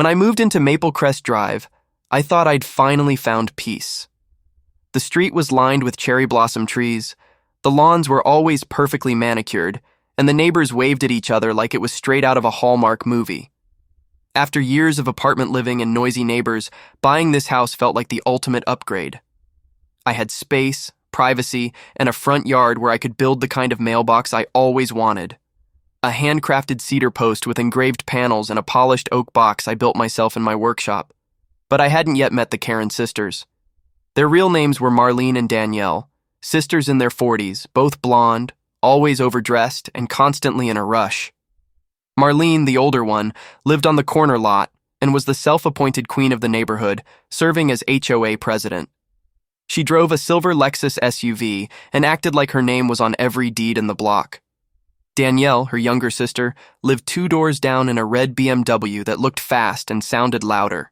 When I moved into Maple Crest Drive, I thought I'd finally found peace. The street was lined with cherry blossom trees, the lawns were always perfectly manicured, and the neighbors waved at each other like it was straight out of a Hallmark movie. After years of apartment living and noisy neighbors, buying this house felt like the ultimate upgrade. I had space, privacy, and a front yard where I could build the kind of mailbox I always wanted. A handcrafted cedar post with engraved panels and a polished oak box I built myself in my workshop. But I hadn't yet met the Karen sisters. Their real names were Marlene and Danielle, sisters in their 40s, both blonde, always overdressed, and constantly in a rush. Marlene, the older one, lived on the corner lot and was the self-appointed queen of the neighborhood, serving as HOA president. She drove a silver Lexus SUV and acted like her name was on every deed in the block. Danielle, her younger sister, lived 2 doors down in a red BMW that looked fast and sounded louder.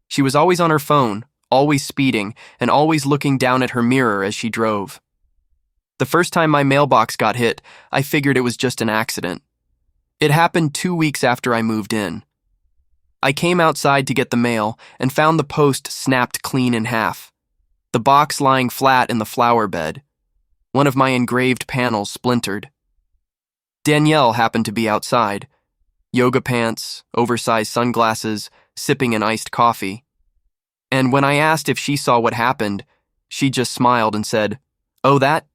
She was always on her phone, always speeding, and always looking down at her mirror as she drove. The first time my mailbox got hit, I figured it was just an accident. It happened 2 weeks after I moved in. I came outside to get the mail and found the post snapped clean in half, the box lying flat in the flower bed. One of my engraved panels splintered. Danielle happened to be outside, yoga pants, oversized sunglasses, sipping an iced coffee. And when I asked if she saw what happened, she just smiled and said, "Oh, that?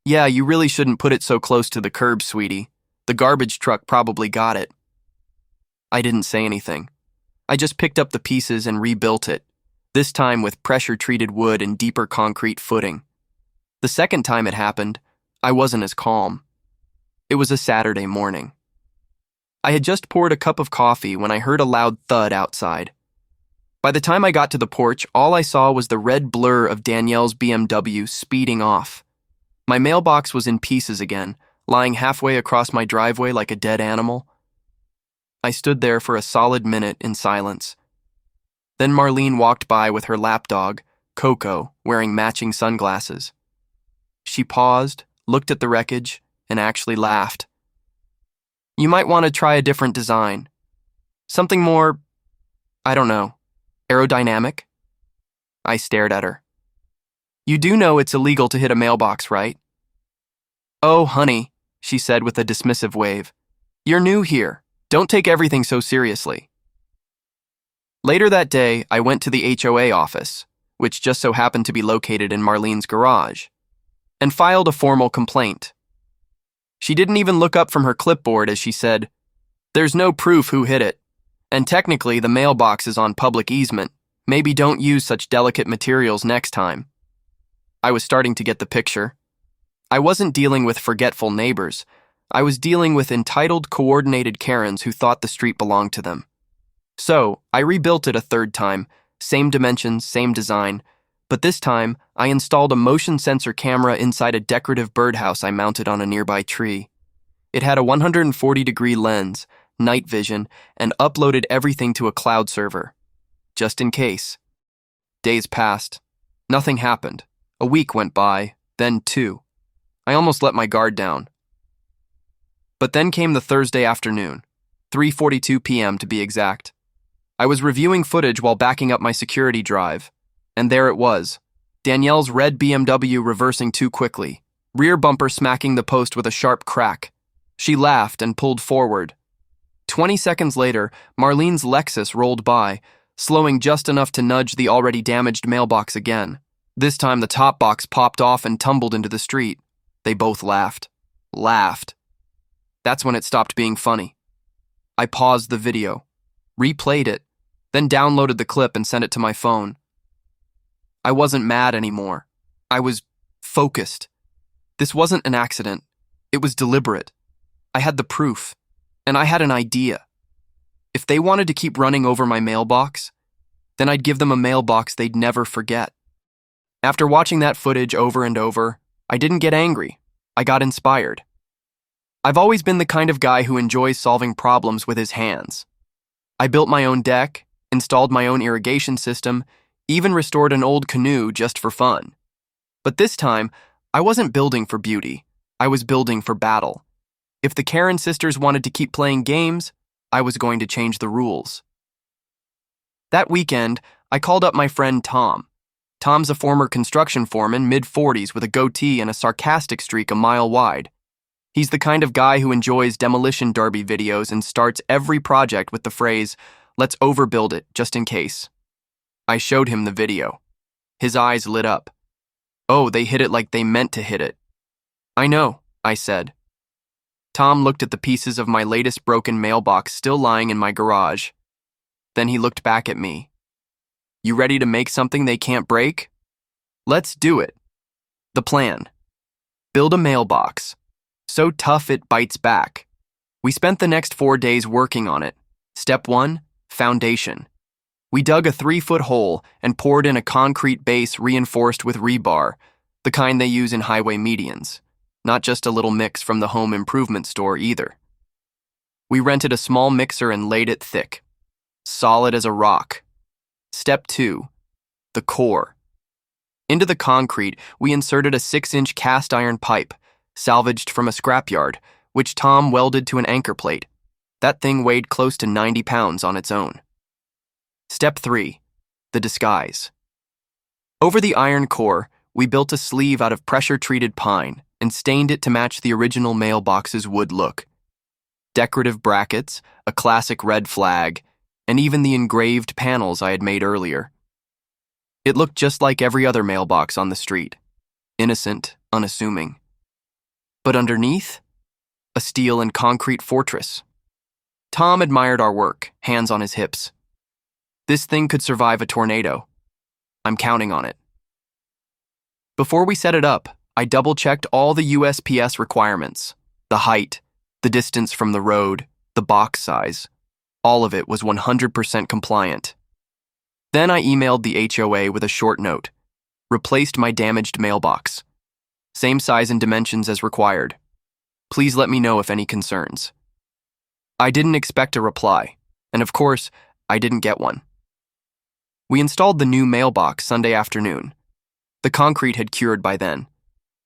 Yeah, you really shouldn't put it so close to the curb, sweetie. The garbage truck probably got it." I didn't say anything. I just picked up the pieces and rebuilt it, this time with pressure-treated wood and deeper concrete footing. The second time it happened, I wasn't as calm. It was a Saturday morning. I had just poured a cup of coffee when I heard a loud thud outside. By the time I got to the porch, all I saw was the red blur of Danielle's BMW speeding off. My mailbox was in pieces again, lying halfway across my driveway like a dead animal. I stood there for a solid minute in silence. Then Marlene walked by with her lapdog, Coco, wearing matching sunglasses. She paused, looked at the wreckage, and actually laughed. "You might want to try a different design. Something more, I don't know, aerodynamic?" I stared at her. "You do know it's illegal to hit a mailbox, right?" "Oh, honey," she said with a dismissive wave. "You're new here. Don't take everything so seriously." Later that day, I went to the HOA office, which just so happened to be located in Marlene's garage, and filed a formal complaint. She didn't even look up from her clipboard as she said, "There's no proof who hit it, and technically the mailbox is on public easement. Maybe don't use such delicate materials next time." I was starting to get the picture. I wasn't dealing with forgetful neighbors. I was dealing with entitled, coordinated Karens who thought the street belonged to them. So, I rebuilt it a third time, same dimensions, same design, but this time, I installed a motion sensor camera inside a decorative birdhouse I mounted on a nearby tree. It had a 140-degree lens, night vision, and uploaded everything to a cloud server, just in case. Days passed. Nothing happened. A week went by, then 2. I almost let my guard down. But then came the Thursday afternoon, 3:42 p.m. to be exact. I was reviewing footage while backing up my security drive, and there it was, Danielle's red BMW reversing too quickly, rear bumper smacking the post with a sharp crack. She laughed and pulled forward. 20 seconds later, Marlene's Lexus rolled by, slowing just enough to nudge the already damaged mailbox again. This time the top box popped off and tumbled into the street. They both laughed. Laughed. That's when it stopped being funny. I paused the video, replayed it, then downloaded the clip and sent it to my phone. I wasn't mad anymore. I was focused. This wasn't an accident. It was deliberate. I had the proof, and I had an idea. If they wanted to keep running over my mailbox, then I'd give them a mailbox they'd never forget. After watching that footage over and over, I didn't get angry. I got inspired. I've always been the kind of guy who enjoys solving problems with his hands. I built my own deck, installed my own irrigation system, even restored an old canoe just for fun. But this time, I wasn't building for beauty. I was building for battle. If the Karen sisters wanted to keep playing games, I was going to change the rules. That weekend, I called up my friend Tom. Tom's a former construction foreman, mid-40s, with a goatee and a sarcastic streak a mile wide. He's the kind of guy who enjoys demolition derby videos and starts every project with the phrase, "Let's overbuild it, just in case." I showed him the video. His eyes lit up. "Oh, they hit it like they meant to hit it." "I know," I said. Tom looked at the pieces of my latest broken mailbox still lying in my garage. Then he looked back at me. "You ready to make something they can't break?" "Let's do it." The plan. Build a mailbox. So tough it bites back. We spent the next 4 days working on it. Step 1, foundation. We dug a 3-foot hole and poured in a concrete base reinforced with rebar, the kind they use in highway medians, not just a little mix from the home improvement store either. We rented a small mixer and laid it thick, solid as a rock. Step 2, the core. Into the concrete, we inserted a 6-inch cast iron pipe, salvaged from a scrapyard, which Tom welded to an anchor plate. That thing weighed close to 90 pounds on its own. Step 3, the disguise. Over the iron core, we built a sleeve out of pressure-treated pine and stained it to match the original mailbox's wood look. Decorative brackets, a classic red flag, and even the engraved panels I had made earlier. It looked just like every other mailbox on the street, innocent, unassuming. But underneath, a steel and concrete fortress. Tom admired our work, hands on his hips. This thing could survive a tornado. I'm counting on it. Before we set it up, I double-checked all the USPS requirements. The height, the distance from the road, the box size. All of it was 100% compliant. Then I emailed the HOA with a short note. Replaced my damaged mailbox. Same size and dimensions as required. Please let me know if any concerns. I didn't expect a reply, and of course, I didn't get one. We installed the new mailbox Sunday afternoon. The concrete had cured by then.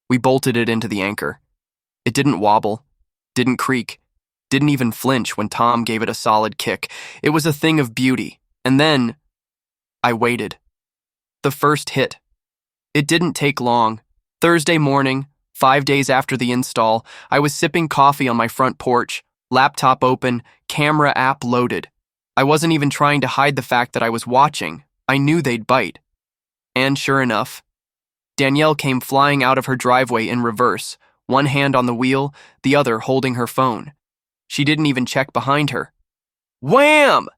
We bolted it into the anchor. It didn't wobble, didn't creak, didn't even flinch when Tom gave it a solid kick. It was a thing of beauty. And then, I waited. The first hit. It didn't take long. Thursday morning, 5 days after the install, I was sipping coffee on my front porch, laptop open, camera app loaded. I wasn't even trying to hide the fact that I was watching. I knew they'd bite. And sure enough, Danielle came flying out of her driveway in reverse, one hand on the wheel, the other holding her phone. She didn't even check behind her. Wham!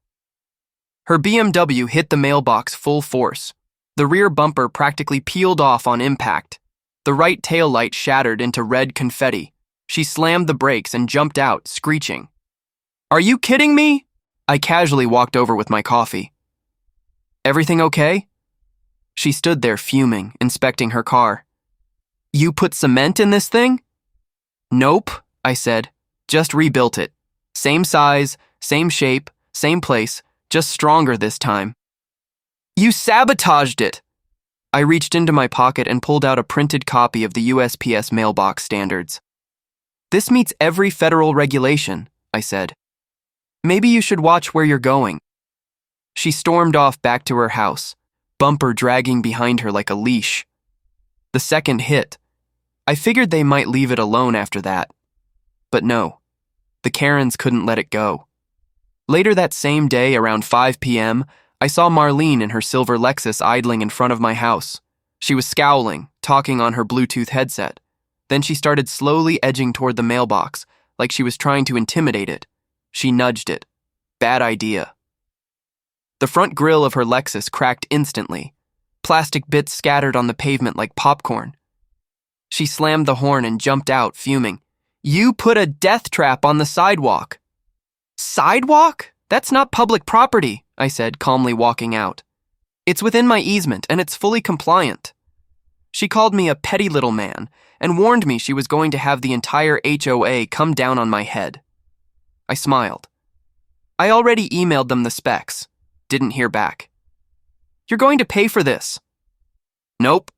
Her BMW hit the mailbox full force. The rear bumper practically peeled off on impact. The right taillight shattered into red confetti. She slammed the brakes and jumped out, screeching. "Are you kidding me?" I casually walked over with my coffee. "Everything okay?" She stood there fuming, inspecting her car. "You put cement in this thing?" "Nope," I said. "Just rebuilt it. Same size, same shape, same place, just stronger this time." "You sabotaged it!" I reached into my pocket and pulled out a printed copy of the USPS mailbox standards. "This meets every federal regulation," I said. "Maybe you should watch where you're going." She stormed off back to her house, bumper dragging behind her like a leash. The second hit. I figured they might leave it alone after that. But no, the Karens couldn't let it go. Later that same day, around 5 p.m., I saw Marlene in her silver Lexus idling in front of my house. She was scowling, talking on her Bluetooth headset. Then she started slowly edging toward the mailbox, like she was trying to intimidate it. She nudged it. Bad idea. The front grille of her Lexus cracked instantly. Plastic bits scattered on the pavement like popcorn. She slammed the horn and jumped out, fuming. "You put a death trap on the sidewalk." "Sidewalk? That's not public property," I said, calmly walking out. "It's within my easement, and it's fully compliant." She called me a petty little man and warned me she was going to have the entire HOA come down on my head. I smiled. I already emailed them the specs. Didn't hear back. "You're going to pay for this." "Nope."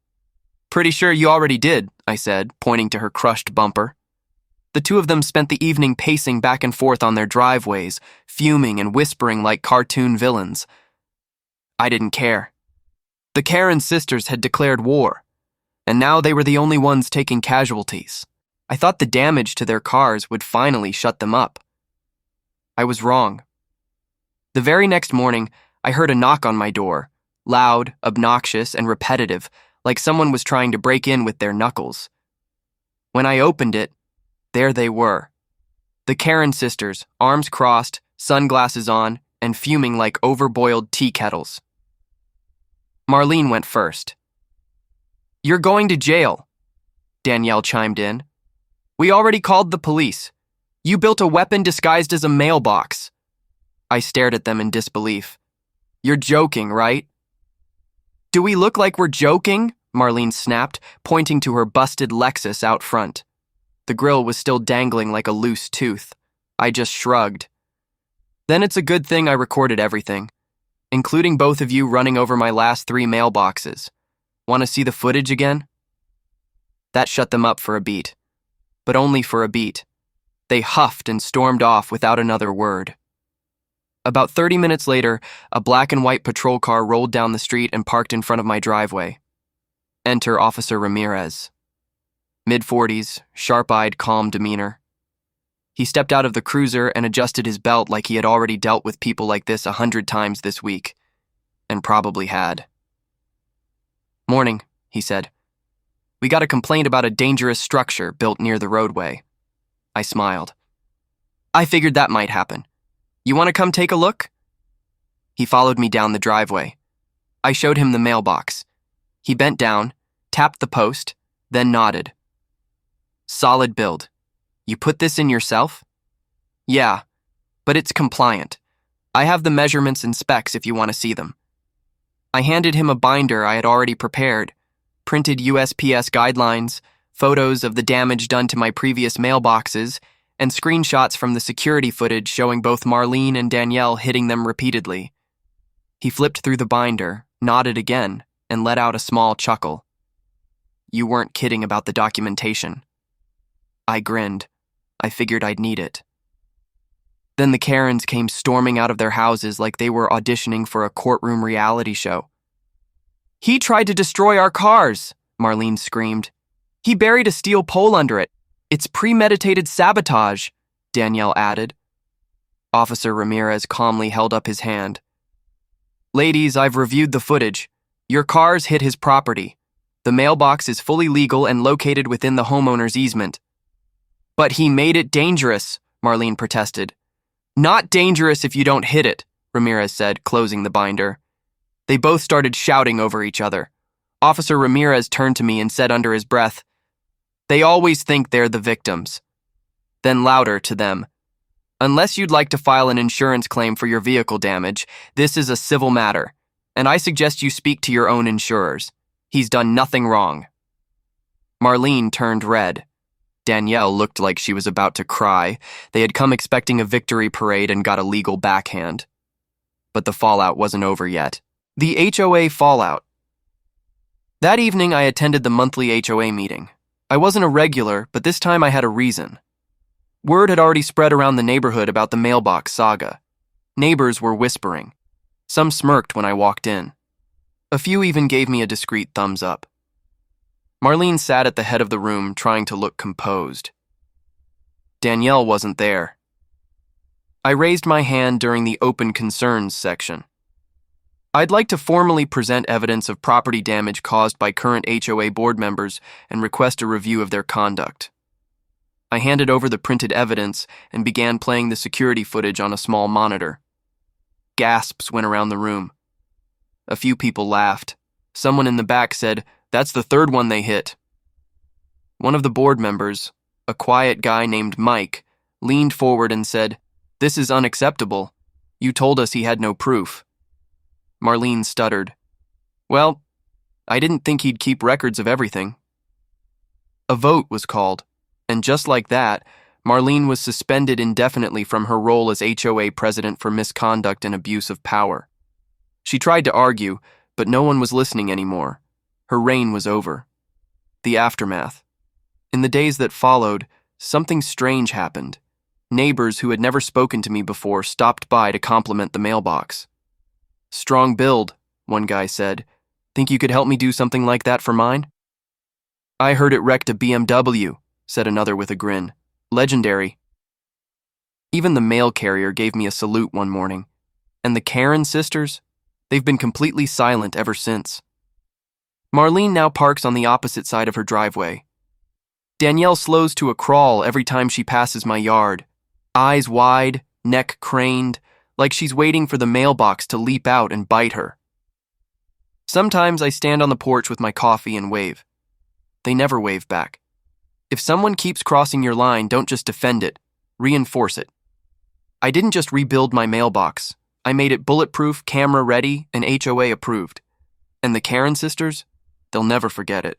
"Pretty sure you already did," I said, pointing to her crushed bumper. The two of them spent the evening pacing back and forth on their driveways, fuming and whispering like cartoon villains. I didn't care. The Karen sisters had declared war, and now they were the only ones taking casualties. I thought the damage to their cars would finally shut them up. I was wrong. The very next morning, I heard a knock on my door, loud, obnoxious, and repetitive, like someone was trying to break in with their knuckles. When I opened it, there they were. The Karen sisters, arms crossed, sunglasses on, and fuming like overboiled tea kettles. Marlene went first. "You're going to jail," Danielle chimed in. "We already called the police. You built a weapon disguised as a mailbox." I stared at them in disbelief. "You're joking, right?" "Do we look like we're joking?" Marlene snapped, pointing to her busted Lexus out front. The grill was still dangling like a loose tooth. I just shrugged. "Then it's a good thing I recorded everything, including both of you running over my last 3 mailboxes. Want to see the footage again?" That shut them up for a beat, but only for a beat. They huffed and stormed off without another word. About 30 minutes later, a black and white patrol car rolled down the street and parked in front of my driveway. Enter Officer Ramirez. Mid-40s, sharp-eyed, calm demeanor. He stepped out of the cruiser and adjusted his belt like he had already dealt with people like this 100 times this week, and probably had. "Morning," he said. "We got a complaint about a dangerous structure built near the roadway." I smiled. "I figured that might happen. You want to come take a look?" He followed me down the driveway. I showed him the mailbox. He bent down, tapped the post, then nodded. "Solid build. You put this in yourself?" "Yeah, but it's compliant. I have the measurements and specs if you want to see them." I handed him a binder I had already prepared, printed USPS guidelines, photos of the damage done to my previous mailboxes, and screenshots from the security footage showing both Marlene and Danielle hitting them repeatedly. He flipped through the binder, nodded again, and let out a small chuckle. "You weren't kidding about the documentation." I grinned. I figured I'd need it. Then the Karens came storming out of their houses like they were auditioning for a courtroom reality show. "He tried to destroy our cars," Marlene screamed. "He buried a steel pole under it. It's premeditated sabotage," Danielle added. Officer Ramirez calmly held up his hand. "Ladies, I've reviewed the footage. Your cars hit his property. The mailbox is fully legal and located within the homeowner's easement." "But he made it dangerous," Marlene protested. "Not dangerous if you don't hit it," Ramirez said, closing the binder. They both started shouting over each other. Officer Ramirez turned to me and said under his breath, "They always think they're the victims." Then louder to them, "Unless you'd like to file an insurance claim for your vehicle damage, this is a civil matter, and I suggest you speak to your own insurers. He's done nothing wrong." Marlene turned red. Danielle looked like she was about to cry. They had come expecting a victory parade and got a legal backhand. But the fallout wasn't over yet. The HOA fallout. That evening, I attended the monthly HOA meeting. I wasn't a regular, but this time I had a reason. Word had already spread around the neighborhood about the mailbox saga. Neighbors were whispering. Some smirked when I walked in. A few even gave me a discreet thumbs up. Marlene sat at the head of the room, trying to look composed. Danielle wasn't there. I raised my hand during the open concerns section. "I'd like to formally present evidence of property damage caused by current HOA board members and request a review of their conduct." I handed over the printed evidence and began playing the security footage on a small monitor. Gasps went around the room. A few people laughed. Someone in the back said, "That's the 3rd one they hit." One of the board members, a quiet guy named Mike, leaned forward and said, "This is unacceptable. You told us he had no proof." Marlene stuttered. "Well, I didn't think he'd keep records of everything." A vote was called, and just like that, Marlene was suspended indefinitely from her role as HOA president for misconduct and abuse of power. She tried to argue, but no one was listening anymore. Her reign was over. The aftermath. In the days that followed, something strange happened. Neighbors who had never spoken to me before stopped by to compliment the mailbox. "Strong build," one guy said. Think you could help me do something like that for mine? I heard it wrecked a BMW, said another with a grin. Legendary. Even the mail carrier gave me a salute one morning. And the Karen sisters? They've been completely silent ever since. Marlene now parks on the opposite side of her driveway. Danielle slows to a crawl every time she passes my yard, eyes wide, neck craned, like she's waiting for the mailbox to leap out and bite her. Sometimes I stand on the porch with my coffee and wave. They never wave back. If someone keeps crossing your line, don't just defend it, reinforce it. I didn't just rebuild my mailbox. I made it bulletproof, camera ready, and HOA approved. And the Karen sisters? They'll never forget it.